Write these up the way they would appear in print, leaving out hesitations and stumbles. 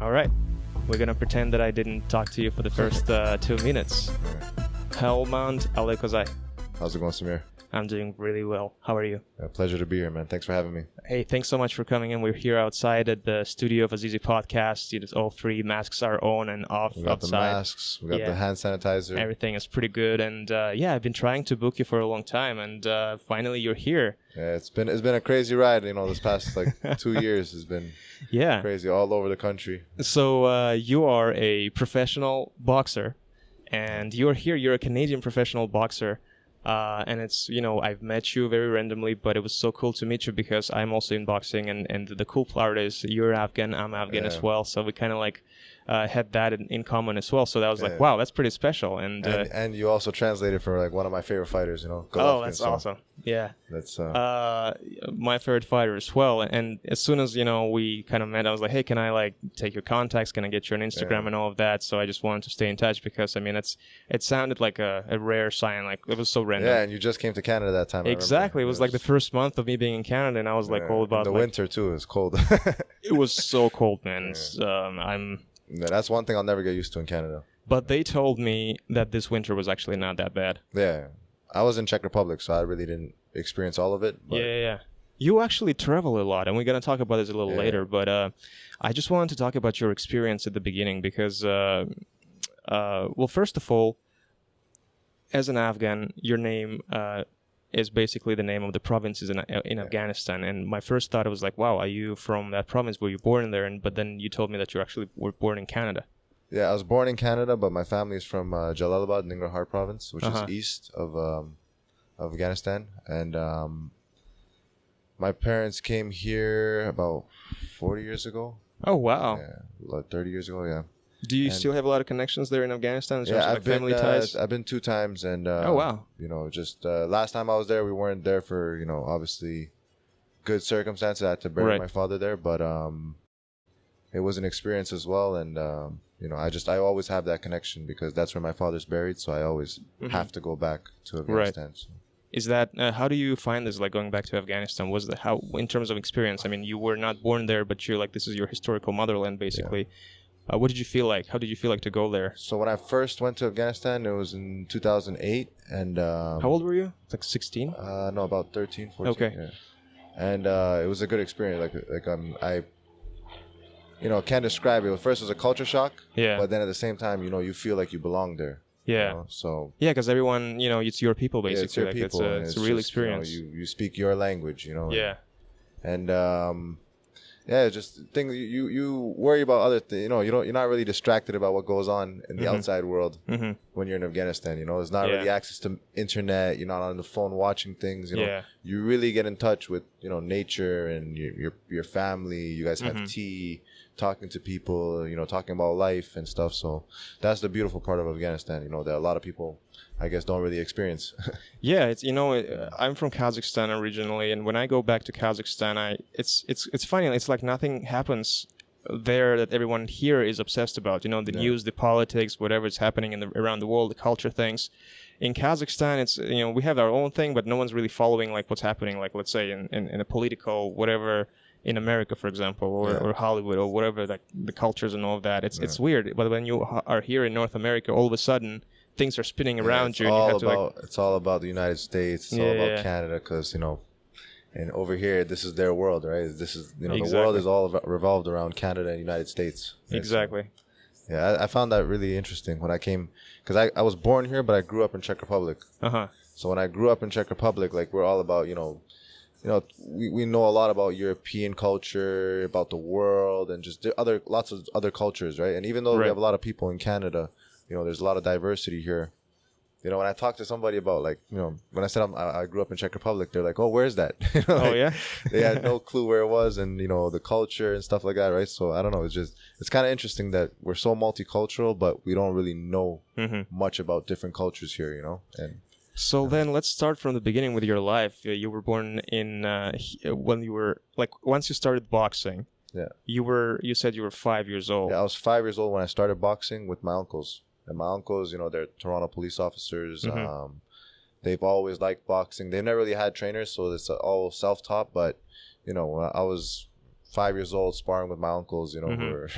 All right. We're going to pretend that I didn't talk to you for the first 2 minutes. Helmand Alekozai. How's it going, Samir? I'm doing really well. How are you? Pleasure to be here, man. Thanks for having me. Hey, thanks so much for coming in. We're here outside at the studio of Azizi podcast. It's all three masks are on and off We got outside. the masks. We got the hand sanitizer. Everything is pretty good. And I've been trying to book you for a long time. And finally, you're here. Yeah, it's been a crazy ride. This past 2 years has been crazy all over the country. So you are a professional boxer, and you're here. You're a Canadian professional boxer. And it's, I've met you very randomly, but it was so cool to meet you because I'm also in boxing. And the cool part is you're Afghan, I'm Afghan as well. So we kind of had that in common as well. So that was wow, that's pretty special. And you also translated for one of my favorite fighters, Golovkin, that's awesome. Yeah. That's my favorite fighter as well. And as soon as, we kind of met, I was like, hey, can I take your contacts? Can I get you on Instagram and all of that? So I just wanted to stay in touch because, it sounded like a rare sign. It was so random. Yeah, and you just came to Canada that time. Exactly. It was the first month of me being in Canada, and I was all about the winter too. It was cold. It was so cold, man. That's one thing I'll never get used to in Canada. But they told me that this winter was actually not that bad. Yeah. I was in Czech Republic, so I really didn't experience all of it. But Yeah. You actually travel a lot, and we're going to talk about this a little later. But I just wanted to talk about your experience at the beginning because, first of all, as an Afghan, your name is basically the name of the provinces in Afghanistan. And my first thought was wow, are you from that province? Were you born there? But then you told me that you actually were born in Canada. Yeah, I was born in Canada, but my family is from Jalalabad, Nangarhar province, which is east of Afghanistan. And my parents came here about 40 years ago. Oh, wow. Yeah, 30 years ago, yeah. Do you still have a lot of connections there in Afghanistan? Yeah, family ties? I've been 2 times. And, oh, wow. Just last time I was there, we weren't there for, obviously good circumstances. I had to bury my father there, but it was an experience as well. And, I always have that connection because that's where my father's buried. So I always have to go back to Afghanistan. Right. So. Is that, how do you find this, going back to Afghanistan? How, in terms of experience? You were not born there, but you're this is your historical motherland, basically. Yeah. What did you feel like? How did you feel like to go there? So when I first went to Afghanistan, it was in 2008. And how old were you? 16? No, about 13, 14. Okay. Yeah. And it was a good experience. I can't describe it. First, it was a culture shock. Yeah. But then at the same time, you feel like you belong there. Yeah. So. Yeah, because everyone, it's your people basically. Yeah, it's your people. It's a real experience. You speak your language. Yeah. And just things you worry about other things. You're not really distracted about what goes on in the outside world when you're in Afghanistan. There's not really access to internet. You're not on the phone watching things. You really get in touch with nature and your family. You guys have tea, talking to people. Talking about life and stuff. So that's the beautiful part of Afghanistan. That a lot of people, I guess, don't really experience. Yeah, it's I'm from Kazakhstan originally, and when I go back to Kazakhstan, it's funny. It's like nothing happens there that everyone here is obsessed about. The news, the politics, whatever is happening around the world, the culture things. In Kazakhstan, it's we have our own thing, but no one's really following what's happening. Let's say in a political whatever in America, for example, or Hollywood or whatever, the cultures and all of that. It's weird, but when you are here in North America, all of a sudden things are spinning around you. It's all about the United States. It's all about Canada because, and over here, this is their world, right? This is, the world is all revolved around Canada and United States. Right? Exactly. So, yeah, I found that really interesting when I came, because I was born here, but I grew up in Czech Republic. So when I grew up in Czech Republic, we're all about, we know a lot about European culture, about the world, and just lots of other cultures, right? And even though we have a lot of people in Canada, there's a lot of diversity here. When I talk to somebody about when I said I grew up in Czech Republic, they're like, "Oh, where's that?" Oh yeah. They had no clue where it was, and the culture and stuff like that, right? So I don't know. It's kind of interesting that we're so multicultural, but we don't really know much about different cultures here, And so then let's start from the beginning with your life. You were born in when you were once you started boxing. Yeah. You said you were 5 years old. Yeah, I was 5 years old when I started boxing with my uncles. And my uncles, they're Toronto police officers. They've always liked boxing. They've never really had trainers, so it's all self-taught. But, when I was 5 years old, sparring with my uncles, who were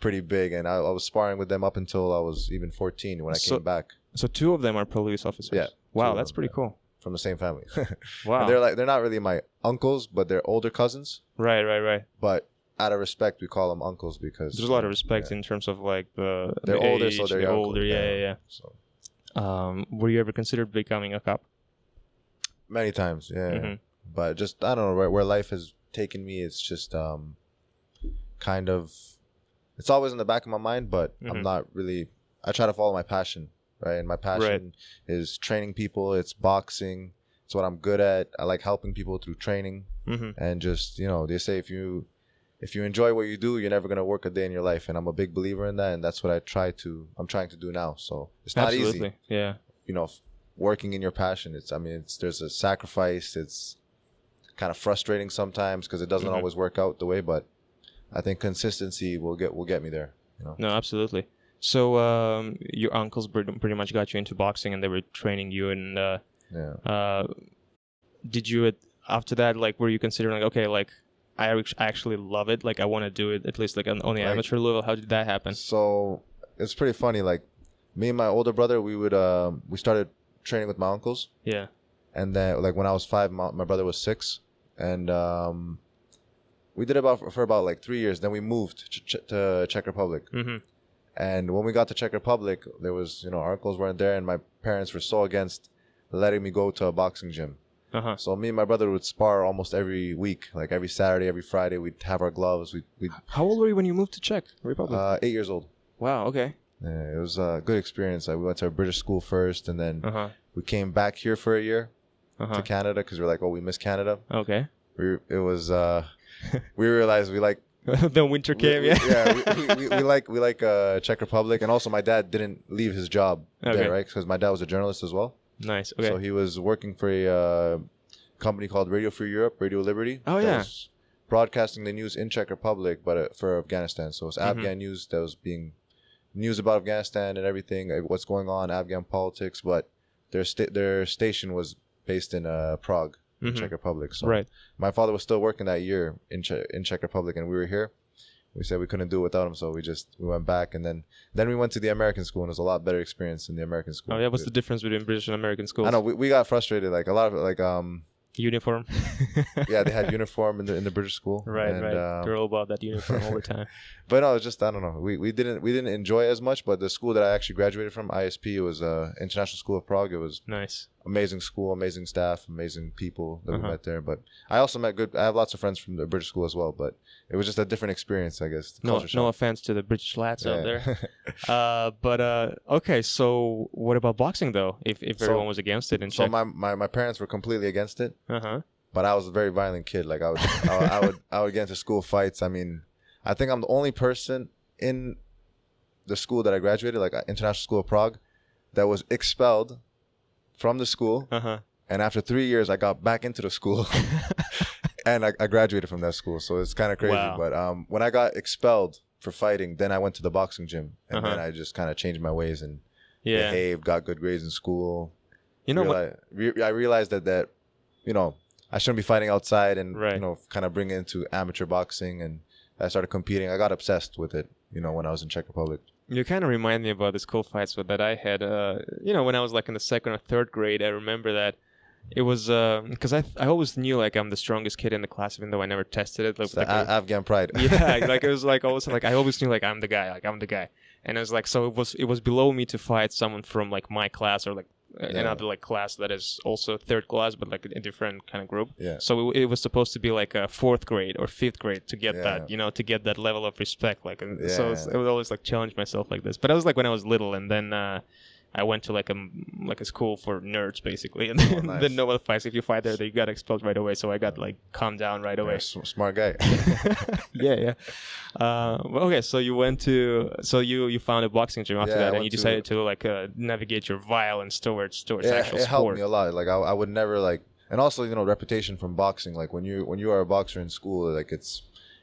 pretty big. And I was sparring with them up until I was even 14 when I came back. So 2 of them are police officers? Yeah. Wow, that's pretty cool. From the same family. Wow. And they're not really my uncles, but they're older cousins. Right. But out of respect, we call them uncles because there's a lot of respect in terms of like they're the older, age, so they're older. Yeah. So. Were you ever considered becoming a cop? Many times, yeah. But just I don't know where life has taken me. It's just kind of, it's always in the back of my mind, but I'm not really. I try to follow my passion, right? And my passion is training people. It's boxing. It's what I'm good at. I like helping people through training, and just they say if you enjoy what you do, you're never gonna work a day in your life, and I'm a big believer in that, and that's what I'm trying to do now. So it's not easy. Yeah. Working in your passion. There's a sacrifice. It's kind of frustrating sometimes because it doesn't always work out the way, but I think consistency will get me there. No, absolutely. So your uncles pretty much got you into boxing, and they were training you, and did you after that, like, were you considering like, okay, like I actually love it, like I want to do it at least like on the amateur level? How did that happen? So it's pretty funny. Like me and my older brother, we started training with my uncles. Yeah. And then like when I was 5, my brother was 6, and we did for about like 3 years. Then we moved to Czech Republic. And when we got to Czech Republic, there was our uncles weren't there, and my parents were so against letting me go to a boxing gym. So me and my brother would spar almost every week, like every Saturday, every Friday. We'd have our gloves. How old were you when you moved to Czech Republic? 8 years old. Wow. Okay. Yeah, it was a good experience. We went to a British school first, and then we came back here for a year to Canada because we were like, oh, we miss Canada. Okay. We realized we like the winter came. We like Czech Republic, and also my dad didn't leave his job there, right? Because my dad was a journalist as well. Nice. Okay. So he was working for a company called Radio Free Europe, Radio Liberty. Oh yeah. Was broadcasting the news in Czech Republic, but for Afghanistan. So it's Afghan news that was being news about Afghanistan and everything, what's going on, Afghan politics. But their station was based in Prague, in Czech Republic. So my father was still working that year in Czech Republic, and we were here. We said we couldn't do it without him, so we went back, and then we went to the American school, and it was a lot better experience in the American school. Oh yeah, what's the difference between British and American schools? I know we got frustrated, like a lot of uniform. Yeah, they had uniform in the British school. Right. They're all about that uniform all the time. But no, it's just I don't know. We didn't enjoy it as much. But the school that I actually graduated from, ISP, it was International School of Prague. It was nice, amazing school, amazing staff, amazing people that we met there. But I also met I have lots of friends from the British school as well. But it was just a different experience, I guess. No offense to the British lads out there. Okay. So what about boxing though? If everyone was against it in Czech? So my parents were completely against it. But I was a very violent kid. Like I would get into school fights. I mean, I think I'm the only person in the school that I graduated, like International School of Prague, that was expelled from the school. And after 3 years, I got back into the school, and I graduated from that school. So it's kind of crazy. Wow. But when I got expelled for fighting, then I went to the boxing gym, and then I just kind of changed my ways and behaved, got good grades in school. I realized that I shouldn't be fighting outside, and kind of bring it into amateur boxing, and I started competing. I got obsessed with it, when I was in Czech Republic. You kind of remind me about the school fights that I had. When I was like in the 2nd or 3rd grade, I remember that it was because I always knew like I'm the strongest kid in the class, even though I never tested it. Like Afghan pride. Yeah, like it was like always like I always knew like I'm the guy, and it was like so it was below me to fight someone from like my class or like another like class that is also 3rd class but like a different kind of group. So it was supposed to be like a 4th grade or 5th grade to get that to get that level of respect, like so it would always like challenge myself like this. But I was like when I was little, and then I went to like a school for nerds basically, and then no one fights. If you fight there, you got expelled right away. So I got like calmed down right away. Smart guy. Yeah. Okay, so you you found a boxing gym after that, and you decided to like navigate your violence towards actual sport. It helped me a lot. Like I would never like, and also reputation from boxing. Like when you are a boxer in school, like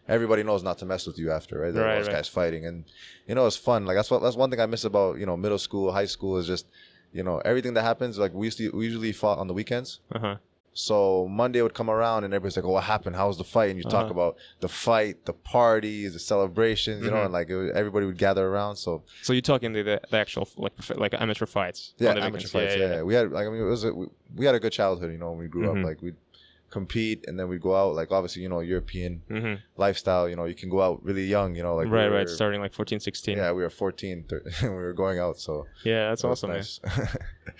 everybody knows not to mess with you after, right? Those guys fighting, and it's fun. Like that's one thing I miss about middle school, high school is just everything that happens. Like we usually fought on the weekends, So Monday would come around and everybody's like, "Oh, what happened? How was the fight?" And you talk about the fight, the parties, the celebrations, you know, and like everybody would gather around. So you're talking the actual like amateur fights. Yeah, amateur fights. Yeah. We had like I mean we had a good childhood, you know, when we grew up. Like we'd compete and then we'd go out. Like obviously, you know, European lifestyle. You know, you can go out really young. You know, like right, starting like 14, 16. Yeah, we were 14 when we were going out. So yeah, that's awesome. Nice.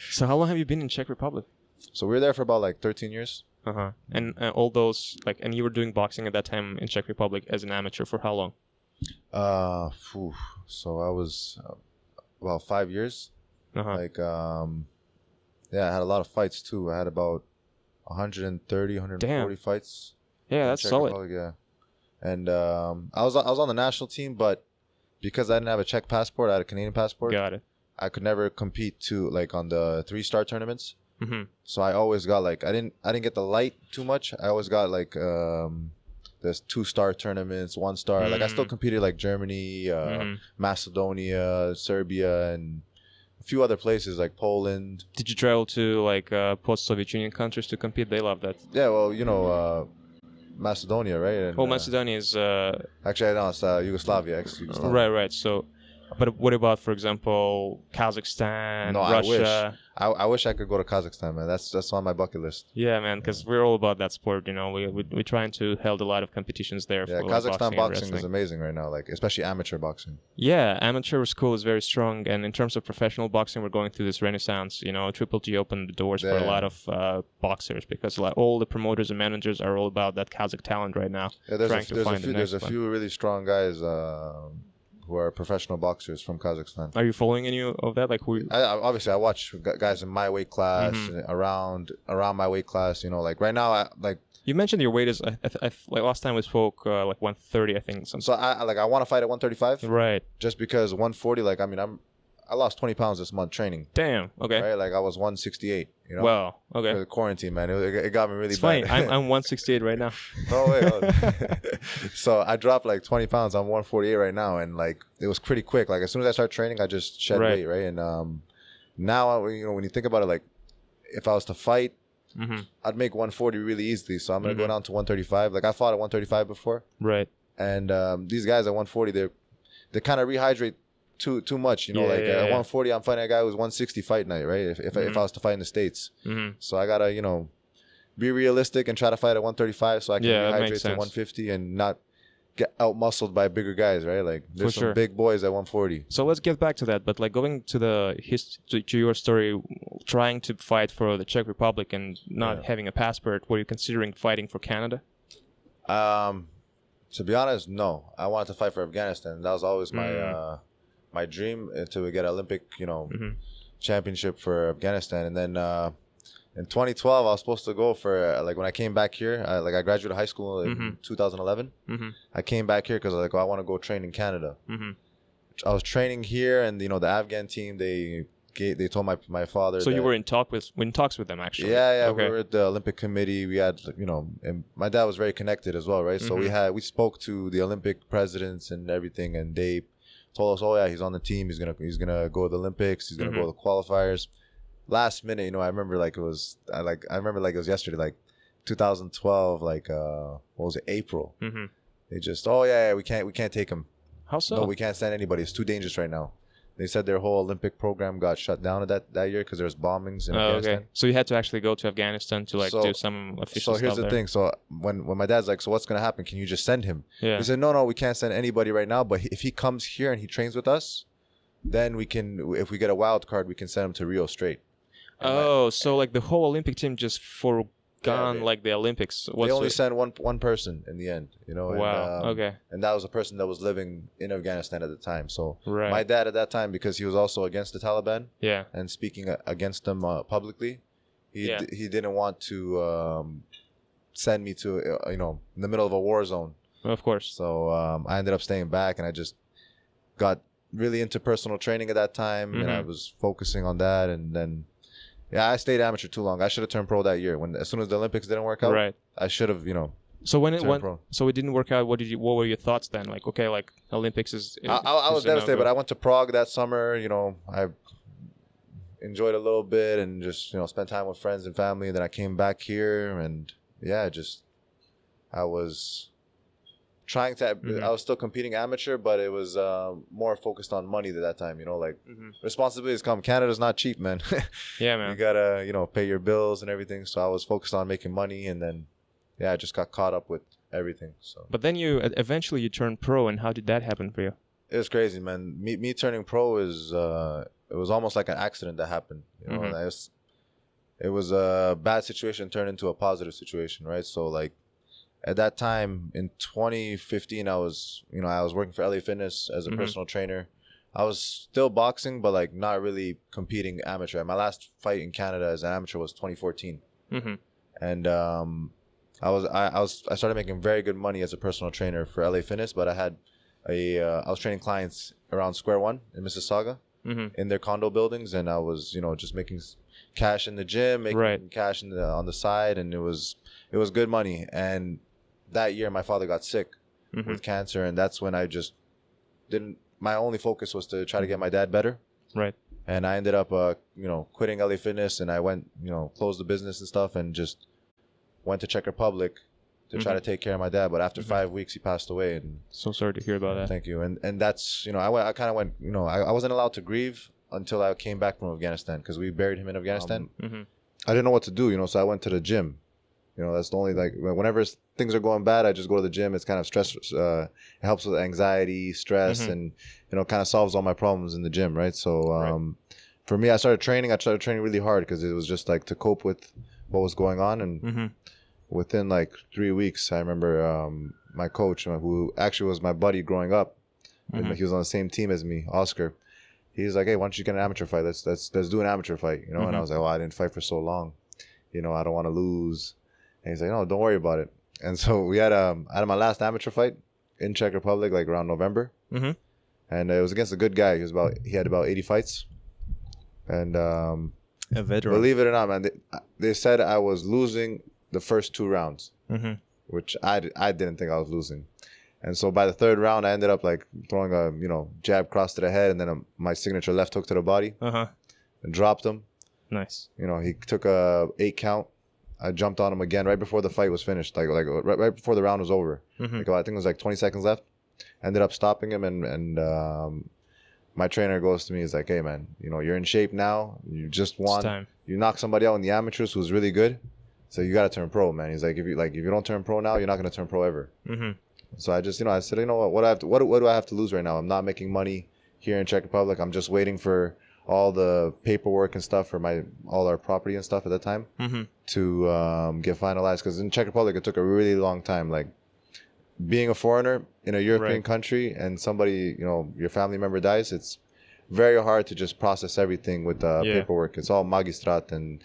So how long have you been in Czech Republic? So we were there for about like 13 years. And all those and you were doing boxing at that time in Czech Republic as an amateur for how long? So I was about 5 years. Like yeah, I had a lot of fights too. I had about 130, 140 fights. Yeah, that's Czech solid. Republic, yeah. And I was on the national team, but because I didn't have a Czech passport, I had a Canadian passport. Got it. I could never compete on the 3-star tournaments. So I always got like I didn't get the light too much. I always got like there's 2-star tournaments, 1-star. Like I still competed like Germany, Macedonia, Serbia, and a few other places like Poland. Did you travel to like post-Soviet Union countries to compete? They love that. Yeah, well, you know, Macedonia, right? And, Macedonia is actually no, it's Yugoslavia, ex-Yugoslavia. Right. So, but what about, for example, Kazakhstan, Russia? I wish I could go to Kazakhstan, man. That's on my bucket list. Yeah, man, because we're all about that sport. You know, we're trying to hold a lot of competitions there. Yeah, Kazakhstan boxing is amazing right now, like especially amateur boxing. Yeah, amateur school is very strong, and in terms of professional boxing, we're going through this renaissance. You know, Triple G opened the doors for a lot of boxers because like all the promoters and managers are all about that Kazakh talent right now. Yeah, there's a few really strong guys. Who are professional boxers from Kazakhstan. Are you following any of that? Like who? Obviously, I watch guys in my weight class, around my weight class. You know, like right now, You mentioned your weight is like last time we spoke, like 130, I think. Something. So I want to fight at 135. Right. Just because 140, like I mean, I lost 20 pounds this month training. Damn. Okay. Right. Like I was 168. You know. Wow. Okay. For the quarantine, man, it got me really it's bad. Funny. I'm 168 right now. No way. So I dropped like 20 pounds. I'm 148 right now, and like it was pretty quick. Like as soon as I started training, I just shed weight, right? And now you know when you think about it, like if I was to fight, I'd make 140 really easily. So I'm gonna go down to 135. Like I fought at 135 before, right? And these guys at 140, they kind of rehydrate too much, you know. At 140, I'm fighting a guy who's 160 fight night, right? If I was to fight in the States, so I gotta be realistic and try to fight at 135 so I can rehydrate to 150 and not get out muscled by bigger guys, right? Like there's some big boys at 140. So let's get back to that, but like going to to your story, trying to fight for the Czech Republic and not having a passport, were you considering fighting for Canada? To be honest, no. I wanted to fight for Afghanistan. That was always my dream to get Olympic, championship for Afghanistan. And then in 2012, I was supposed to go for like when I came back here. I graduated high school in 2011. I came back here because I want to go train in Canada. I was training here, and the Afghan team they told my father. So you were in talks with them actually. Yeah. Okay. We were at the Olympic committee. We had and my dad was very connected as well, right? So we spoke to the Olympic presidents and everything, and they told us, oh yeah, he's on the team. He's gonna go to the Olympics. He's gonna go to the qualifiers. Last minute, I remember like it was it was yesterday, like 2012, like what was it, April? They just, oh yeah, we can't take him. How so? No, we can't send anybody. It's too dangerous right now. They said their whole Olympic program got shut down that year because there was bombings in Afghanistan. Okay. So you had to actually go to Afghanistan to do some official stuff. So here's the thing. So when my dad's like, so what's gonna happen? Can you just send him? Yeah. He said, no, we can't send anybody right now. But if he comes here and he trains with us, then we can. If we get a wild card, we can send him to Rio straight. And so like the whole Olympic team just forgone like the Olympics. They only sent one person in the end, Wow. Okay. And that was a person that was living in Afghanistan at the time. So my dad at that time, because he was also against the Taliban, and speaking against them publicly, he didn't want to send me to in the middle of a war zone. Of course. So I ended up staying back, and I just got really into personal training at that time, and I was focusing on that, and then. Yeah, I stayed amateur too long. I should have turned pro that year. As soon as the Olympics didn't work out, I should have, So so it didn't work out. What were your thoughts then? Like, okay, like Olympics is. I was devastated, but I went to Prague that summer. enjoyed a little bit and just, spent time with friends and family. Then I came back here and I was trying to, I was still competing amateur, but it was more focused on money at that time, responsibilities come. Canada's not cheap, man. Yeah, man. You gotta, pay your bills and everything. So I was focused on making money, and then, I just got caught up with everything. So. But then eventually you turned pro, and how did that happen for you? It was crazy, man. Me turning pro is, it was almost like an accident that happened. It was a bad situation turned into a positive situation, right? So like, at that time in 2015, I was working for LA Fitness as a personal trainer. I was still boxing, but like not really competing amateur. My last fight in Canada as an amateur was 2014, and I started making very good money as a personal trainer for LA Fitness. But I was training clients around Square One in Mississauga in their condo buildings, and I was just making cash in the gym, making cash on the side, and it was good money. And that year, my father got sick with cancer, and that's when I just didn't. My only focus was to try to get my dad better. Right. And I ended up, quitting LA Fitness, and I went, closed the business and stuff, and just went to Czech Republic to try to take care of my dad. But after 5 weeks, he passed away. And so sorry to hear about that. Thank you. And that's, I kind of went, I wasn't allowed to grieve until I came back from Afghanistan, because we buried him in Afghanistan. I didn't know what to do, so I went to the gym. That's the only, like, whenever things are going bad, I just go to the gym. It's kind of stress. It helps with anxiety, stress, and, kind of solves all my problems in the gym, right? So for me, I started training really hard, because it was just like to cope with what was going on. And within like 3 weeks, I remember my coach, who actually was my buddy growing up, and he was on the same team as me, Oscar. He's like, hey, why don't you get an amateur fight? Let's do an amateur fight, And I was like, I didn't fight for so long. I don't want to lose. And he's like, no, don't worry about it. And so we had my last amateur fight in Czech Republic, like around November. And it was against a good guy. He had about 80 fights. And a veteran. Believe it or not, man, they said I was losing the first 2 rounds, which I didn't think I was losing. And so by the 3rd round, I ended up like throwing a jab cross to the head, and then my signature left hook to the body, and dropped him. Nice. He took a 8 count. I jumped on him again right before the fight was finished, like right before the round was over. Like, I think it was like 20 seconds left. Ended up stopping him, and my trainer goes to me, he's like, hey man, you're in shape now. You just won. You knocked somebody out in the amateurs who's really good. So you got to turn pro, man. He's like, if you don't turn pro now, you're not going to turn pro ever. So I just, I said, what do I have to lose right now? I'm not making money here in Czech Republic. I'm just waiting for all the paperwork and stuff for all our property and stuff at that time to get finalized. Because in Czech Republic, it took a really long time. Like, being a foreigner in a European country and somebody, your family member dies, it's very hard to just process everything with paperwork. It's all magistrat, and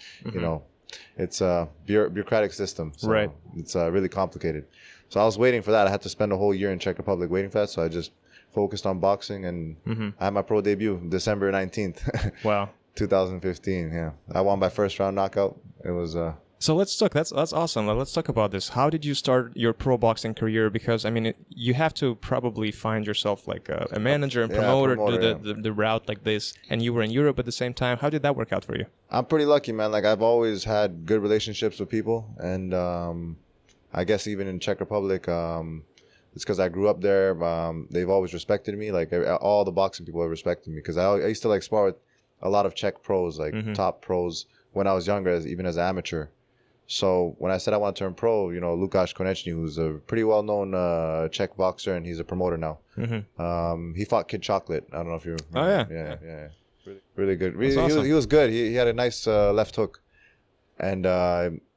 it's a bureaucratic system. So it's really complicated. So I was waiting for that. I had to spend a whole year in Czech Republic waiting for that. So I just focused on boxing, and I had my pro debut December 19th. Wow. 2015. Yeah. I won by 1st round knockout. It was So let's talk. That's awesome. Let's talk about this. How did you start your pro boxing career? Because I mean, you have to probably find yourself like a manager and promoter, do the route like this. And you were in Europe at the same time. How did that work out for you? I'm pretty lucky, man. Like, I've always had good relationships with people, and I guess even in Czech Republic, it's because I grew up there. They've always respected me. Like, all the boxing people have respected me, because I used to like spar with a lot of Czech pros, like top pros, when I was younger, even as an amateur. So when I said I want to turn pro, Lukáš Konečný, who's a pretty well-known Czech boxer, and he's a promoter now. He fought Kid Chocolate. I don't know if you remember. Oh, yeah. Yeah. Really good. Awesome. He was good. He had a nice left hook. And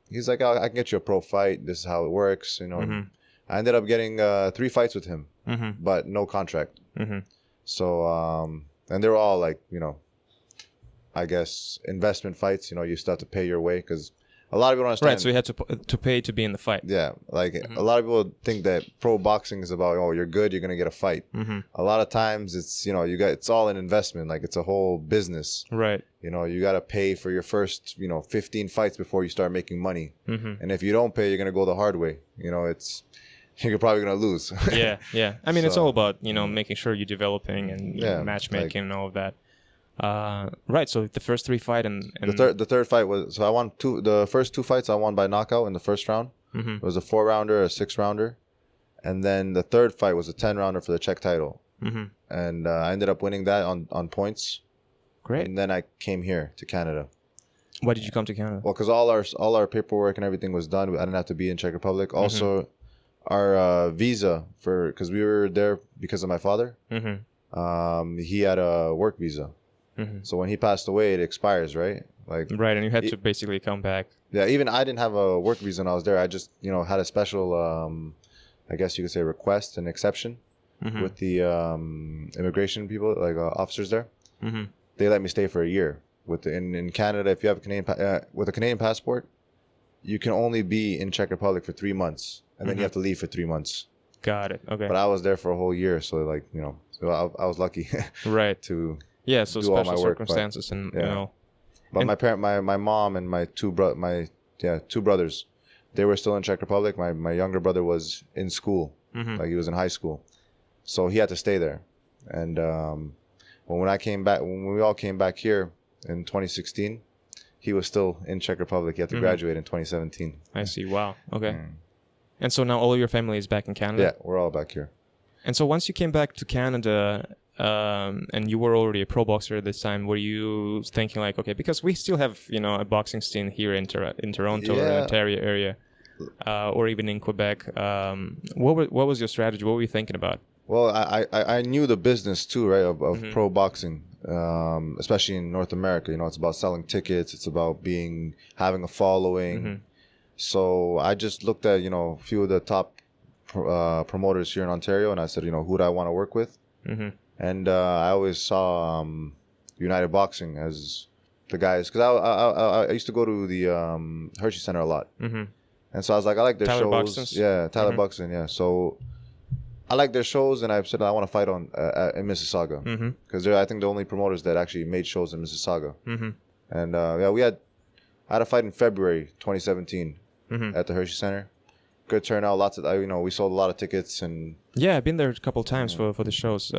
he's like, I can get you a pro fight. This is how it works. I ended up getting 3 fights with him, but no contract. So, and they were all like, I guess, investment fights. You still have to pay your way, because a lot of people don't understand. Right, so you had to pay to be in the fight. Yeah, like a lot of people think that pro boxing is about, you're good, you're gonna get a fight. A lot of times it's it's all an investment. Like, it's a whole business. Right. You gotta pay for your first 15 fights before you start making money. And if you don't pay, you're gonna go the hard way. You're probably gonna lose. Yeah. I mean, it's all about making sure you're developing and matchmaking and all of that. Right. So the first 3 fight and the third fight was, so I won the first 2 fights I won by knockout in the first round. It was a 4-rounder, a 6-rounder, and then the third fight was a 10-rounder for the Czech title. And I ended up winning that on points. Great. And then I came here to Canada. Why did you come to Canada? Well, because all our paperwork and everything was done. I didn't have to be in Czech Republic. Also, our visa because we were there because of my father. He had a work visa. So when he passed away, it expires, right? Like right, and you had to basically come back. Yeah, even I didn't have a work visa when I was there. I just had a special, I guess you could say, request and exception with the immigration people, like officers there. They let me stay for a year. In Canada, if you have a Canadian passport, you can only be in Czech Republic for 3 months, and then you have to leave for 3 months. Got it. Okay. But I was there for a whole year, so so I was lucky. Right. To so do all special my work, circumstances, and But my mom and my two brothers, they were still in Czech Republic. My younger brother was in school, like he was in high school, so he had to stay there. And when we all came back here in 2016, he was still in Czech Republic. He had to graduate in 2017. I see. Wow. Okay. And so now all of your family is back in Canada? Yeah, we're all back here. And so once you came back to Canada, and you were already a pro boxer at this time, were you thinking like, okay, because we still have, a boxing scene here in Toronto or Ontario area, or even in Quebec. What was your strategy? What were you thinking about? Well, I knew the business too, right, of pro boxing, especially in North America. It's about selling tickets. It's about having a following. So I just looked at, a few of the top promoters here in Ontario, and I said, who do I want to work with? And I always saw United Boxing as the guys, because I used to go to the Hershey Center a lot. And so I was like, I like their shows. Buxton's? Yeah, Tyler Buxton, yeah. So I like their shows, and I said I want to fight in Mississauga, because they're, I think, the only promoters that actually made shows in Mississauga. And I had a fight in February 2017 at the Hershey Center. Good turnout, lots of we sold a lot of tickets, and I've been there a couple of times for the shows.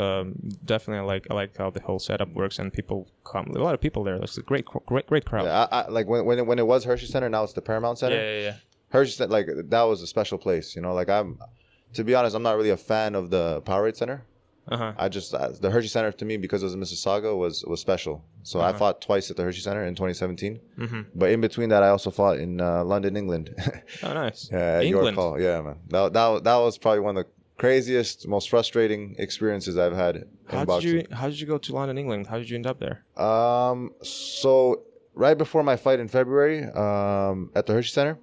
Definitely, I like how the whole setup works, and people come. A lot of people there. It's a great crowd. Yeah, I like when it was Hershey Center. Now it's the Paramount Center. Yeah. Hershey Center, like, that was a special place. To be honest, I'm not really a fan of the Powerade Center. I just the Hershey Center, to me, because it was in Mississauga, was special. So I fought twice at the Hershey Center in 2017. But in between that, I also fought in London, England. Oh, nice. Yeah, England. York Hall. Yeah, man. That was probably one of the craziest, most frustrating experiences I've had in boxing. How did you go to London, England? How did you end up there? So right before my fight in February, at the Hershey Center,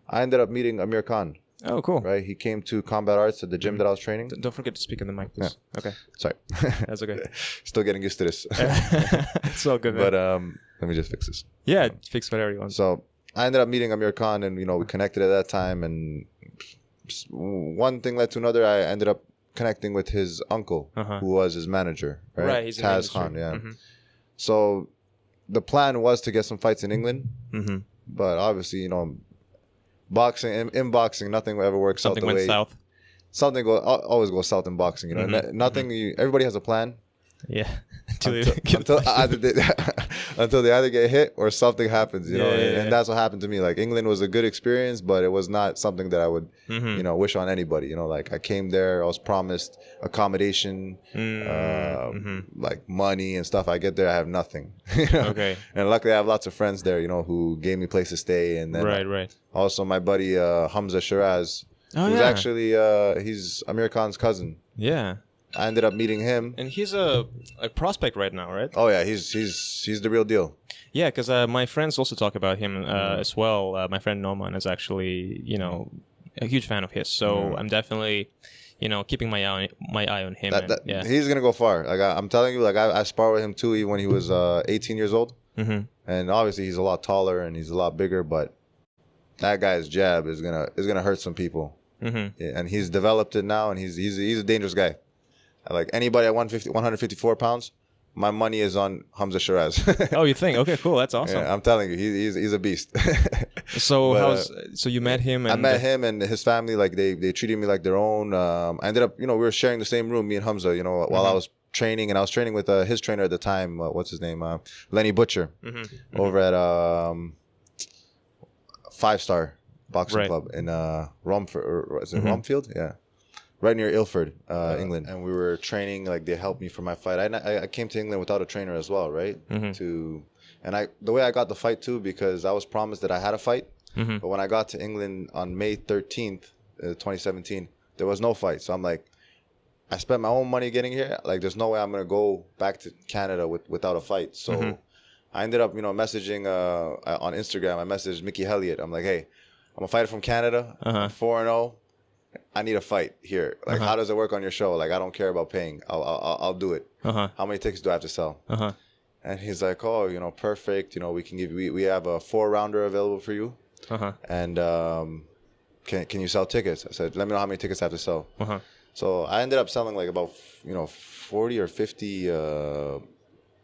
I ended up meeting Amir Khan. Oh, cool. Right, he came to Combat Arts at the gym that I was training. Don't forget to speak in the mic, please. Yeah. Okay. Sorry. That's okay. Still getting used to this. It's all good, man. But let me just fix this. Yeah, fix whatever you want. So I ended up meeting Amir Khan, and we connected at that time, and one thing led to another. I ended up connecting with his uncle, who was his manager. Right, he's Taz Khan. Yeah. So the plan was to get some fights in England, but obviously, in boxing, nothing ever works out the way. Something went south. Something always goes south in boxing. Nothing. Everybody has a plan. Yeah. Until they either get hit or something happens. And that's what happened to me. Like, England was a good experience, but it was not something that I would, wish on anybody. Like, I came there, I was promised accommodation, like money and stuff. I get there, I have nothing. Okay. And luckily, I have lots of friends there, who gave me a place to stay. And then right. Also, my buddy Hamza Shiraz, who's actually he's Amir Khan's cousin. Yeah. I ended up meeting him, and he's a prospect right now, right? Oh yeah, he's the real deal. Yeah, because my friends also talk about him as well. My friend Norman is actually, a huge fan of his. So I'm definitely, keeping my eye on him. He's gonna go far. Like, I'm telling you, like, I sparred with him too, even when he was 18 years old. And obviously he's a lot taller and he's a lot bigger, but that guy's jab is gonna hurt some people. Yeah, and he's developed it now, and he's a dangerous guy. Like, anybody at 154 pounds, my money is on Hamza Shiraz. Oh, you think? Okay, cool. That's awesome. Yeah, I'm telling you, he's a beast. So so you met him? And I met him and his family. Like, they treated me like their own. I ended up, we were sharing the same room, me and Hamza. While I was training, and I was training with his trainer at the time. What's his name? Lenny Butcher, over at 5-Star Boxing Club in Romford, or is it Romfield? Yeah, right near Ilford, England. And we were training. Like, they helped me for my fight. I came to England without a trainer as well, right? The way I got the fight too, because I was promised that I had a fight, but when I got to England on May 13th, 2017, there was no fight. So I'm like, I spent my own money getting here. Like, there's no way I'm gonna go back to Canada without a fight. So I ended up, messaging on Instagram. I messaged Mickey Elliott. I'm like, hey, I'm a fighter from Canada. I'm 4-0. I need a fight here. Like, how does it work on your show? Like, I don't care about paying. I'll do it. How many tickets do I have to sell? And he's like, oh, perfect. We can we have a 4-rounder available for you. And can you sell tickets? I said, let me know how many tickets I have to sell. So I ended up selling like about 40 or 50.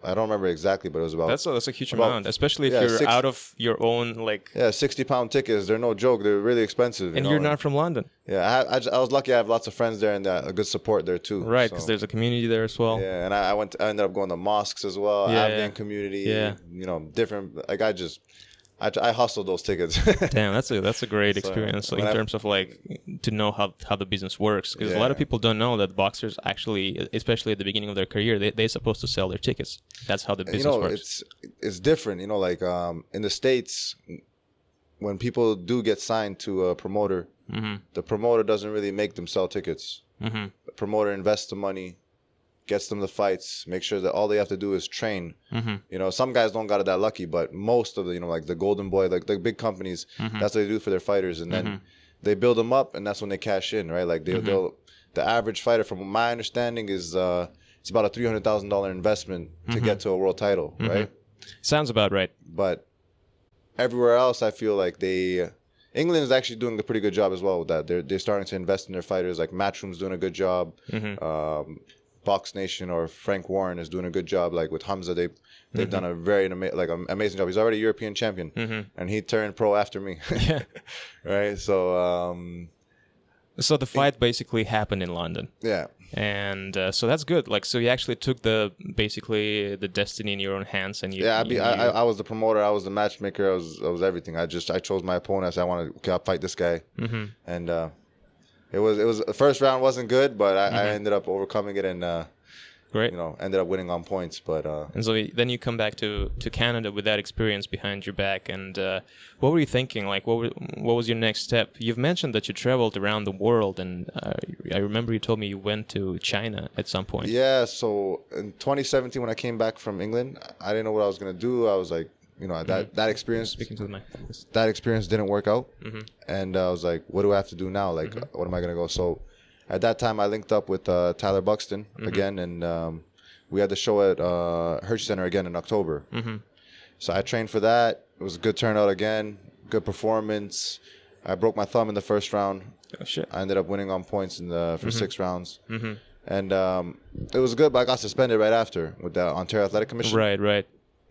I don't remember exactly, but it was about that's a huge amount, especially if you're out of your own 60-pound tickets. They're no joke. They're really expensive. And you're not from London. Yeah, I was lucky. I have lots of friends there and a good support there too. Right, because there's a community there as well. Yeah, and I ended up going to mosques as well. Afghan community. Yeah, different. Like, I hustled those tickets. Damn, that's a great experience in terms of to know how the business works, because a lot of people don't know that boxers actually, especially at the beginning of their career, they're supposed to sell their tickets. That's how the business works. It's different. In the States, when people do get signed to a promoter, the promoter doesn't really make them sell tickets. The promoter invests the money, gets them the fights, make sure that all they have to do is train. Some guys don't got it that lucky, but most of the, like the Golden Boy, like the big companies, that's what they do for their fighters. And then they build them up, and that's when they cash in, right? Like, the average fighter, from my understanding, is it's about a $300,000 investment to get to a world title, right? Sounds about right. But everywhere else, I feel like England is actually doing a pretty good job as well with that. They're starting to invest in their fighters. Like, Matchroom's doing a good job. Box Nation or Frank Warren is doing a good job. Like, with Hamza, they've done a very amazing job. He's already European champion, and he turned pro after me. Right. So the fight basically happened in London. Yeah. And so that's good. Like, so you actually took the destiny in your own hands, and I was the promoter. I was the matchmaker. I was everything. I chose my opponent. I said, I'll fight this guy, and. It was the first round wasn't good, but I ended up overcoming it and great. Ended up winning on points. But and so then you come back to Canada with that experience behind your back, and what were you thinking? Like, what was your next step? You've mentioned that you traveled around the world, and I remember you told me you went to China at some point. Yeah. So in 2017, when I came back from England, I didn't know what I was gonna do. I was like, that experience. Speaking to the mic. That experience didn't work out, and I was like, "What do I have to do now? Like, what am I gonna go?" So, at that time, I linked up with Tyler Buxton again, and we had the show at Hershey Center again in October. So I trained for that. It was a good turnout again, good performance. I broke my thumb in the first round. Oh shit! I ended up winning on points for 6 rounds, and it was good. But I got suspended right after with the Ontario Athletic Commission. Right.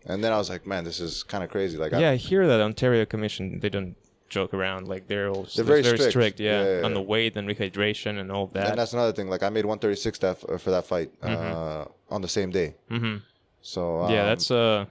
And then I was like, man, this is kind of crazy. Like, I hear that Ontario Commission, they don't joke around. Like, they're very strict. On the weight and rehydration and all that. And that's another thing. Like, I made 136 for that fight on the same day. So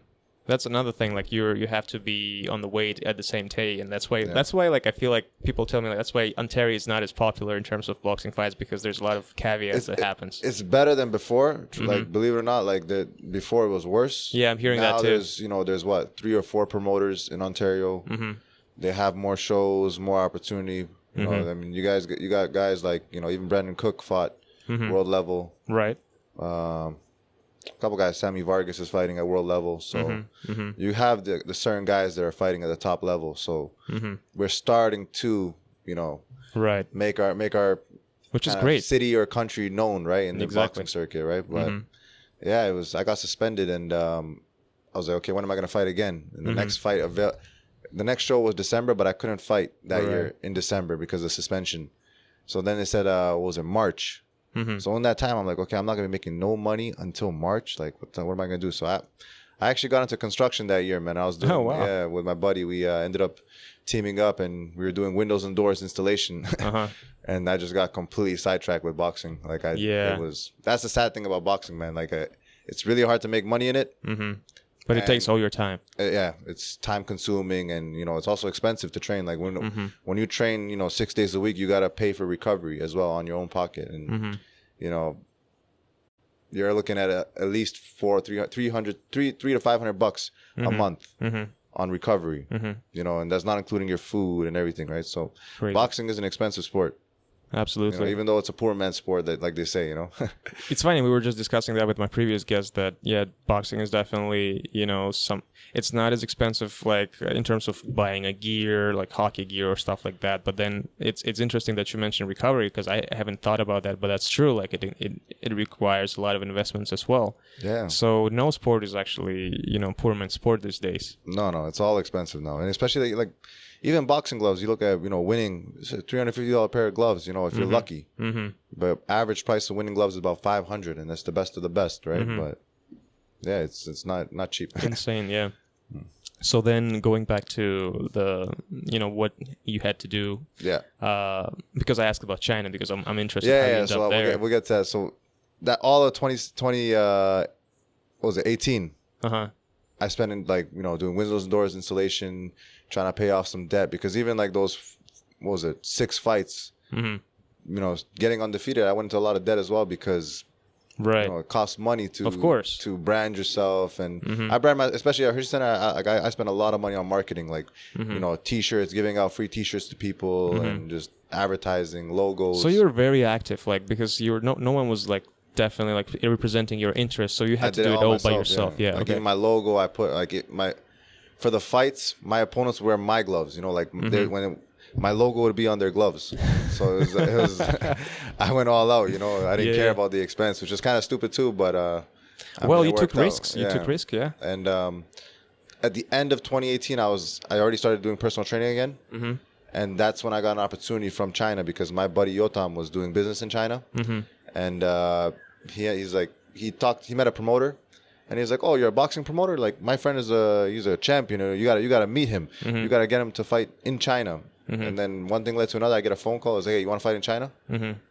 that's another thing. Like, you have to be on the weight at the same day, and that's why like I feel like people tell me like that's why Ontario is not as popular in terms of boxing fights, because there's a lot of caveats that happens. It's better than before. Like, believe it or not, like before it was worse. Yeah, I'm hearing that too. There's 3 or 4 promoters in Ontario. They have more shows, more opportunity. I mean, you got guys like even Brandon Cook fought world level. Right. A couple guys, Sammy Vargas is fighting at world level. So you have the certain guys that are fighting at the top level. So we're starting to, make our which is great city or country known, right, in the boxing circuit, right? But I got suspended, and I was like, okay, when am I going to fight again? And the next fight, the next show was December, but I couldn't fight that year in December because of suspension. So then they said, what was it, March? So in that time, I'm like, okay, I'm not going to be making no money until March. Like, what am I going to do? So I actually got into construction that year, man. I was doing with my buddy. We ended up teaming up, and we were doing windows and doors installation. And I just got completely sidetracked with boxing. Like that's the sad thing about boxing, man. Like it's really hard to make money in it. But it takes all your time. It's time consuming, and it's also expensive to train. Like when you train, 6 days a week, you gotta pay for recovery as well on your own pocket, and you're looking at at least $300 to $500 a month on recovery. And that's not including your food and everything, right? So boxing is an expensive sport. Absolutely. Even though it's a poor man's sport, that like they say, It's funny. We were just discussing that with my previous guest that, boxing is definitely, it's not as expensive, like in terms of buying a gear, like hockey gear or stuff like that. But then it's interesting that you mentioned recovery, because I haven't thought about that, but that's true. Like it requires a lot of investments as well. Yeah. So no sport is actually, poor man's sport these days. No, it's all expensive now. And especially like even boxing gloves, you look at, winning, it's a $350 pair of gloves, if you're lucky. But average price of winning gloves is about $500, and that's the best of the best, right? But yeah, it's not cheap. Insane, yeah. So then going back to the, what you had to do. Yeah. Because I asked about China, because I'm interested. Yeah. So we'll get to that. So that all of 20, what was it, 18? I spent in doing windows and doors installation, trying to pay off some debt, because even like those, 6 fights, getting undefeated, I went into a lot of debt as well, because it costs money to brand yourself, and I brand especially at Hershey Center. I spent a lot of money on marketing, like T-shirts, giving out free T-shirts to people, and just advertising, logos. So you were very active, like, because you were no one was like definitely like representing your interests, so you had to do it all by yourself. Like in my logo, I put for the fights, my opponents wear my gloves. When my logo would be on their gloves, so it was I went all out. I didn't care about the expense, which is kind of stupid too. But you took risks. You took risks, yeah. And at the end of 2018, I already started doing personal training again, and that's when I got an opportunity from China, because my buddy Yotam was doing business in China, and he met a promoter. And he's like, "Oh, you're a boxing promoter? Like, my friend he's a champion. You gotta meet him. You gotta get him to fight in China." And then one thing led to another. I get a phone call. I was like, "Hey, you want to fight in China?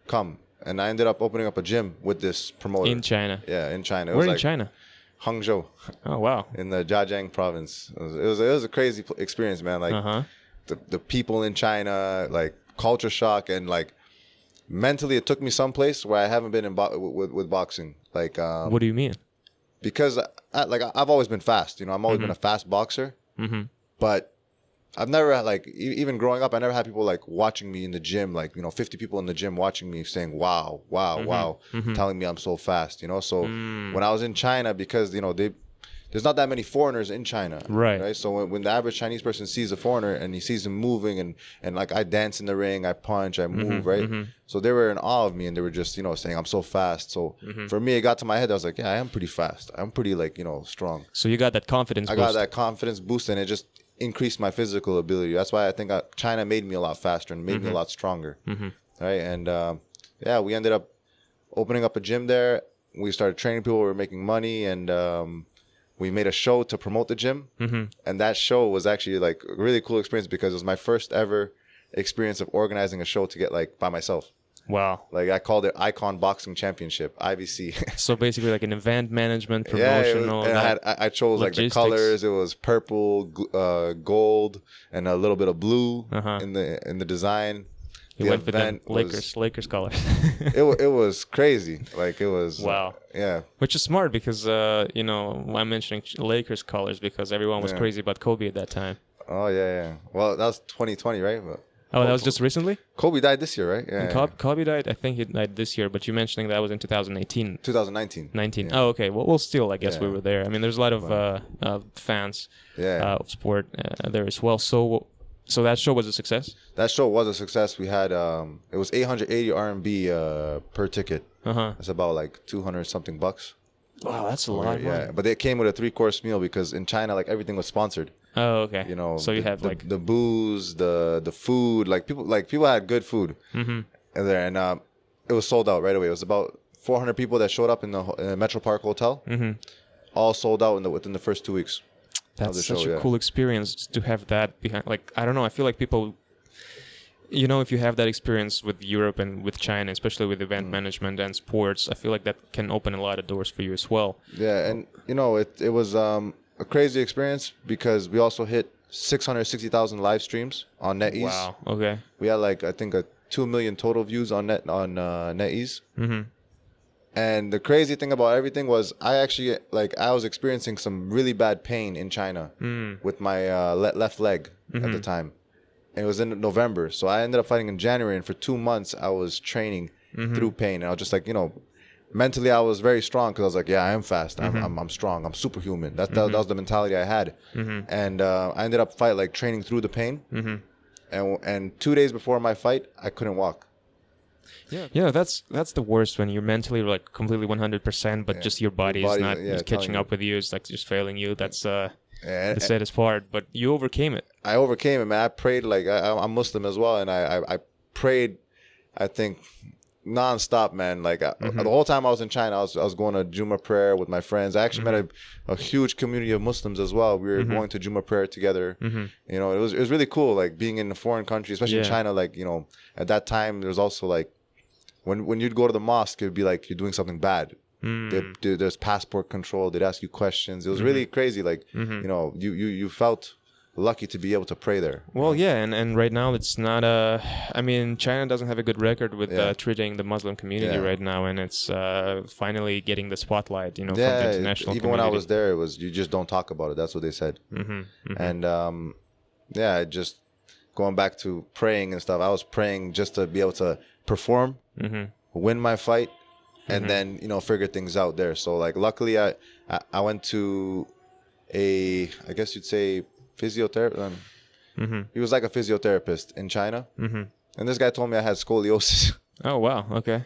Come." And I ended up opening up a gym with this promoter in China. Yeah, in China. Where in China? Hangzhou. Oh wow. In the Zhejiang province. It was a crazy experience, man. Like the people in China, like culture shock, and like mentally, it took me someplace where I haven't been with boxing. Like, what do you mean? Because I've always been fast, I've always been a fast boxer, but I've never had, like, even growing up, I never had people like watching me in the gym, like 50 people in the gym watching me, saying wow, telling me I'm so fast, So when I was in China, because there's not that many foreigners in China, right? So when the average Chinese person sees a foreigner and he sees him moving, and like I dance in the ring, I punch, I move, right? So they were in awe of me, and they were just saying I'm so fast. So for me, it got to my head. I was like, yeah, I am pretty fast. I'm pretty like strong. So you got that confidence. I got that confidence boost, and it just increased my physical ability. That's why I think China made me a lot faster and made me a lot stronger, right? And we ended up opening up a gym there. We started training people. We were making money, and we made a show to promote the gym, and that show was actually like a really cool experience, because it was my first ever experience of organizing a show to get like by myself. Wow. Like I called it Icon Boxing Championship, IBC. So basically like an event management, promotional. And I chose logistics. Like the colors. It was purple, gold, and a little bit of blue in the design. You went for the Lakers colors. it was crazy. Like it was. Wow. Yeah. Which is smart, because I'm mentioning Lakers colors because everyone was crazy about Kobe at that time. Oh yeah. Well, that was 2020, right? That was just recently? Kobe died this year, right? Yeah. Kobe died. I think he died this year, but you're mentioning that was in 2018. 2019. 19. Yeah. Oh, okay. Well, still, I guess we were there. I mean, there's a lot of fans of sport there as well. So that show was a success? That show was a success. We had, it was 880 RMB per ticket. That's about like 200 something bucks. Wow, that's a lot. Yeah, but it came with a 3-course meal, because in China, like everything was sponsored. Oh, okay. So you have like the booze, the food, people had good food there, and it was sold out right away. It was about 400 people that showed up in the Metro Park Hotel. all sold out within the first 2 weeks. That's such a cool experience to have that behind. Like, I don't know. I feel like people, if you have that experience with Europe and with China, especially with event management and sports, I feel like that can open a lot of doors for you as well. Yeah, and it was a crazy experience because we also hit 660,000 live streams on NetEase. Wow. Okay. We had I think 2 million total views on NetEase. Mm-hmm. And the crazy thing about everything was I actually I was experiencing some really bad pain in China with my left leg at the time. And it was in November. So I ended up fighting in January, and for 2 months I was training through pain. And I was just mentally I was very strong because I was like, yeah, I am fast. I'm strong. I'm superhuman. That was the mentality I had. And I ended up training through the pain. And 2 days before my fight, I couldn't walk. Yeah, that's the worst when you're mentally completely 100%, but just your body is not catching up with you. It's just failing you. That's the saddest part. But you overcame it. I overcame it, man. I prayed I'm Muslim as well, and I prayed, I think, nonstop, man. The whole time I was in China, I was going to Juma prayer with my friends. I actually met a huge community of Muslims as well. We were going to Juma prayer together. It was really cool, being in a foreign country, especially in China. At that time, there was also when you'd go to the mosque, it'd be you're doing something bad. There's passport control. They'd ask you questions. It was really crazy. You felt lucky to be able to pray there. Well, yeah, and right now it's not China doesn't have a good record with treating the Muslim community right now, and it's finally getting the spotlight, from the international even community. When I was there, it was you just don't talk about it. That's what they said. And just going back to praying and stuff, I was praying just to be able to perform, win my fight, and then figure things out there. So luckily I went to I guess you'd say physiotherapist. He was a physiotherapist in China, and this guy told me I had scoliosis. Oh wow, okay.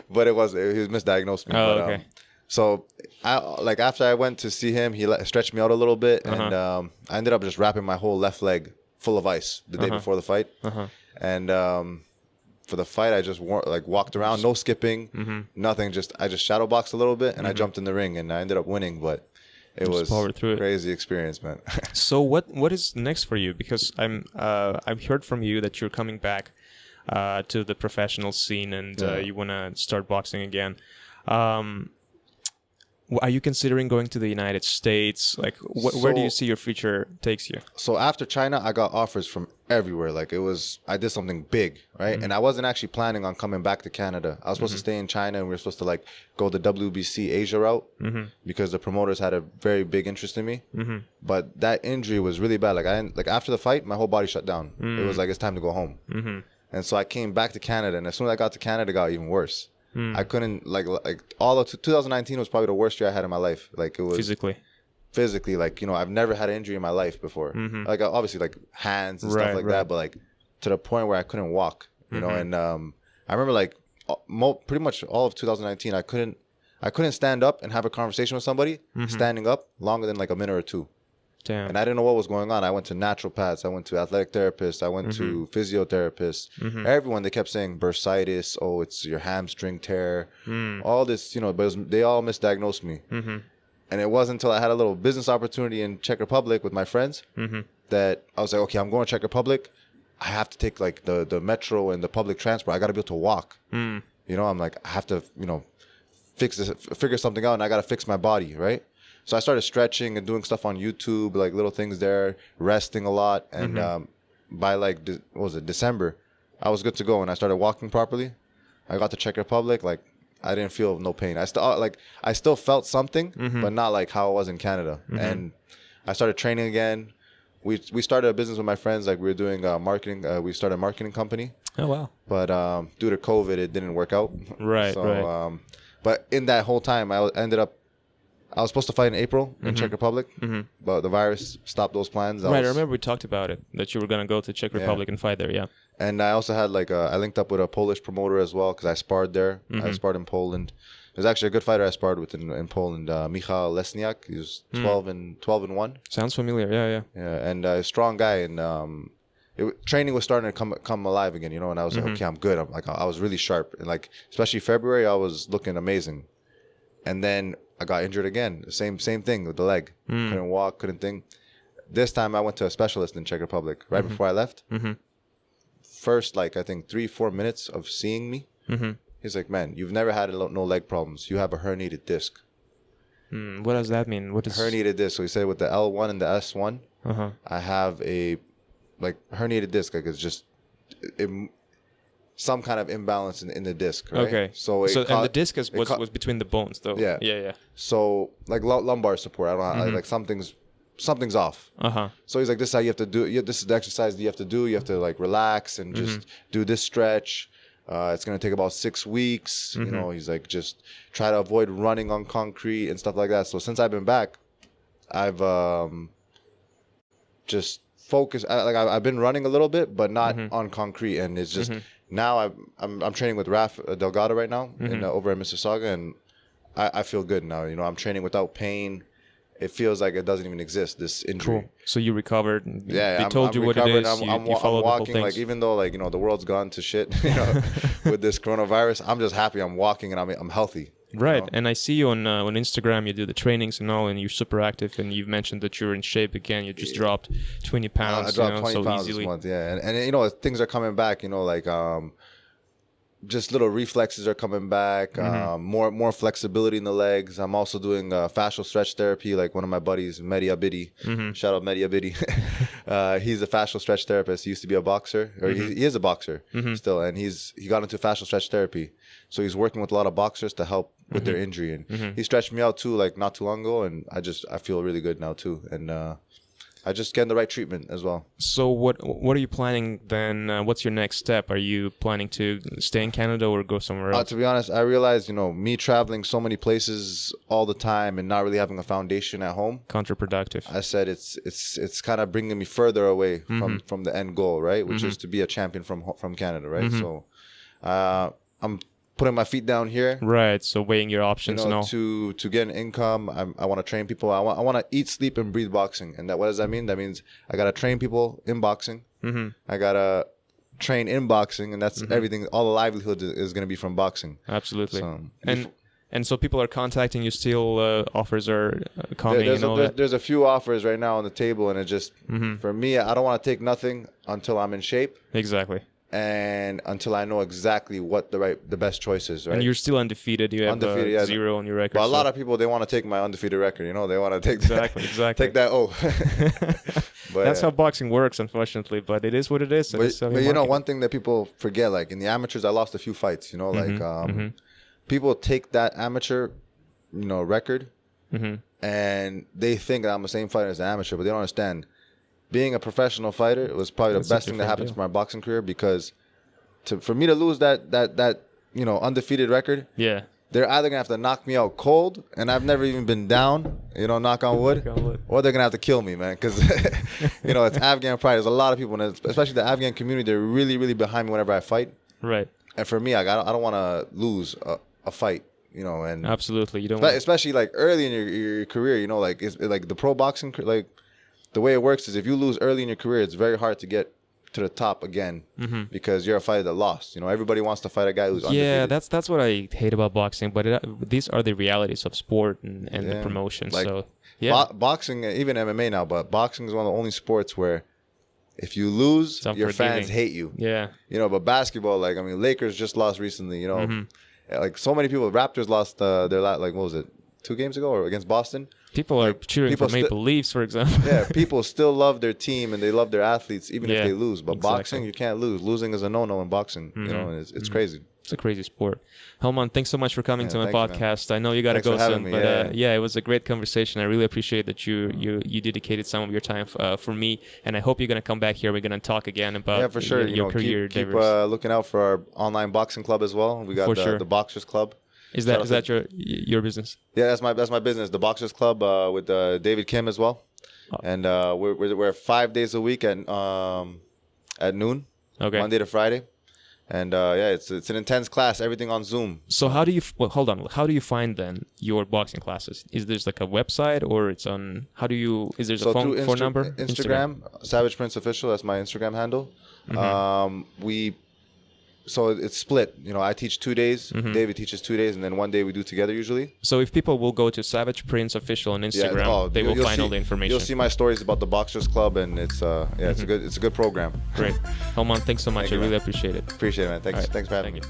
But he was misdiagnosed me. Oh, okay. So I after I went to see him, he stretched me out a little bit, and I ended up just wrapping my whole left leg full of ice the day before the fight. And for the fight, I just walked around, no skipping, nothing. I just shadow boxed a little bit, and I jumped in the ring, and I ended up winning. But it was a crazy experience, man. So what is next for you? Because I've heard from you that you're coming back to the professional scene, and you want to start boxing again. Are you considering going to the United States? Where do you see your future takes you? So after China, I got offers from everywhere. I did something big, right? And I wasn't actually planning on coming back to Canada. I was supposed to stay in China, and we were supposed to go the WBC Asia route because the promoters had a very big interest in me. But that injury was really bad. After the fight, my whole body shut down. It was it's time to go home. And so I came back to Canada, and as soon as I got to Canada, it got even worse. I couldn't all of 2019 was probably the worst year I had in my life. It was physically I've never had an injury in my life before. Obviously hands and stuff that, but to the point where I couldn't walk. And I remember pretty much all of 2019 I couldn't stand up and have a conversation with somebody standing up longer than a minute or two. Damn. And I didn't know what was going on. I went to naturopaths. I went to athletic therapists. I went to physiotherapists. Everyone, they kept saying bursitis. Oh, it's your hamstring tear. All this, but they all misdiagnosed me. And it wasn't until I had a little business opportunity in Czech Republic with my friends that I was like, okay, I'm going to Czech Republic. I have to take the metro and the public transport. I got to be able to walk. I'm I have to, figure something out, and I got to fix my body, right? So I started stretching and doing stuff on YouTube, little things there, resting a lot. And by December, I was good to go. And I started walking properly. I got to Czech Republic. I didn't feel no pain. I still felt something, but not how it was in Canada. And I started training again. We started a business with my friends. We were doing marketing. We started a marketing company. Oh, wow. But due to COVID, it didn't work out. Right, so, but in that whole time, I was supposed to fight in April in Czech Republic, but the virus stopped those plans. I remember we talked about it, that you were going to go to Czech Republic and fight there, yeah. And I also had I linked up with a Polish promoter as well because I sparred there. I sparred in Poland. There's actually a good fighter I sparred with in Poland, Michal Lesniak. He was 12-1. Sounds familiar, yeah. Yeah, and a strong guy. And training was starting to come alive again, and I was like, okay, I'm good. I was really sharp. And especially February, I was looking amazing. And then I got injured again. Same thing with the leg. Couldn't walk, couldn't think. This time I went to a specialist in Czech Republic right before I left. First, like, I think 3-4 minutes of seeing me, he's like, man, you've never had no leg problems. You have a herniated disc. What does that mean? What is herniated disc? So he said with the L1 and the S1, I have a like herniated disc. Like, it's just some kind of imbalance in the disc. Right? Okay. So and the disc was between the bones, though. Yeah. So like lumbar support. I don't know. Like something's off. So he's like, this is how you have to do. This is the exercise you have to do. You have to like relax and just do this stretch. It's gonna take about 6 weeks. You know, he's like, just try to avoid running on concrete and stuff like that. So since I've been back, I've just focused. I've been running a little bit, but not on concrete. And it's just now I'm training with Raf Delgado right now over in Mississauga, and I feel good now. You know, I'm training without pain. It feels like it doesn't even exist, this injury. Cool. So you recovered. Yeah, they told you what it is. I'm you followed walking, the whole like, even though, like, you know, the world's gone to shit, you know, with this coronavirus, I'm just happy I'm walking and I'm healthy. Right. You know? And I see you on Instagram, you do the trainings and all, and you're super active, and you've mentioned that you're in shape again. You just dropped 20 pounds. I dropped 20 pounds easily. This month, yeah. And you know, things are coming back, you know, like, just little reflexes are coming back, more flexibility in the legs. I'm also doing fascial stretch therapy, like one of my buddies, Mehdi Abidi. Shout out Mehdi Abidi. He's a fascial stretch therapist. He used to be a boxer, or he is a boxer still, and he got into fascial stretch therapy. So he's working with a lot of boxers to help with their injury, and he stretched me out too, like not too long ago, and I feel really good now too, and I just getting the right treatment as well. So what are you planning then? What's your next step? Are you planning to stay in Canada or go somewhere else? To be honest, I realized, you know, me traveling so many places all the time and not really having a foundation at home, counterproductive. I said it's kind of bringing me further away from the end goal, right? Which is to be a champion from Canada, right? So I'm putting my feet down here, right? So weighing your options, you know, to get an income. I want to train people. I want to eat, sleep, and breathe boxing. And what does that mean? That means I gotta train people in boxing. I gotta train in boxing, and that's everything. All the livelihood is gonna be from boxing. Absolutely. So, and so people are contacting you still. Offers are coming. There's a few offers right now on the table, and it just for me, I don't want to take nothing until I'm in shape. Exactly. And until I know exactly what the best choice is, right? And you're still undefeated. You have 0 on your record. But a lot of people, they want to take my undefeated record. You know, they want to take exactly take that. But that's how boxing works, unfortunately. But it is what it is. But you know, one thing that people forget, like in the amateurs, I lost a few fights. You know, like people take that amateur, you know, record, and they think that I'm the same fighter as the amateur, but they don't understand. Being a professional fighter was probably the best thing that happened to my boxing career, because for me to lose that you know, undefeated record, they're either gonna have to knock me out cold, and I've never even been down, you know, knock on wood, or they're gonna have to kill me, man, because you know, it's Afghan pride. There's a lot of people, and especially the Afghan community, they're really, really behind me whenever I fight. Right. And for me, I don't want to lose a fight, you know, and absolutely, you don't. Especially like early in your career, you know, like it's like the pro boxing, like. The way it works is if you lose early in your career, it's very hard to get to the top again because you're a fighter that lost. You know, everybody wants to fight a guy who's undefeated. Yeah, that's what I hate about boxing. But these are the realities of sport and the promotion. Like, so yeah, boxing, even MMA now, but boxing is one of the only sports where if you lose, your fans hate you. Yeah, you know. But basketball, like, I mean, Lakers just lost recently. You know, like so many people. Raptors lost their like, what was it, 2 games ago or against Boston? People are cheering for Maple Leafs, for example. Yeah, people still love their team and they love their athletes, even if they lose. But boxing, you can't lose. Losing is a no-no in boxing. You know, and it's crazy. It's a crazy sport. Helmand, thanks so much for coming to my podcast. I know you got to go soon, but it was a great conversation. I really appreciate that you dedicated some of your time for me, and I hope you're going to come back here. We're going to talk again about for sure. your career. Keep looking out for our online boxing club as well. We got the Boxers Club. Is that your business? Yeah, that's my business. The Boxers Club with David Kim as well, and we're 5 days a week at noon, Monday to Friday, and it's an intense class. Everything on Zoom. So how do you hold on? How do you find then your boxing classes? Is there like a website or it's on? How do you? Is there a phone number? Instagram, Savage Prince Official. That's my Instagram handle. We So it's split. You know, I teach 2 days. David teaches 2 days, and then 1 day we do together usually. So if people will go to Savage Prince Official on Instagram, they will find all the information. You'll see my stories about the Boxers Club, and it's it's a good program. Great, Helmand, thanks so much. I really appreciate it. Appreciate it, man. Thanks for having me.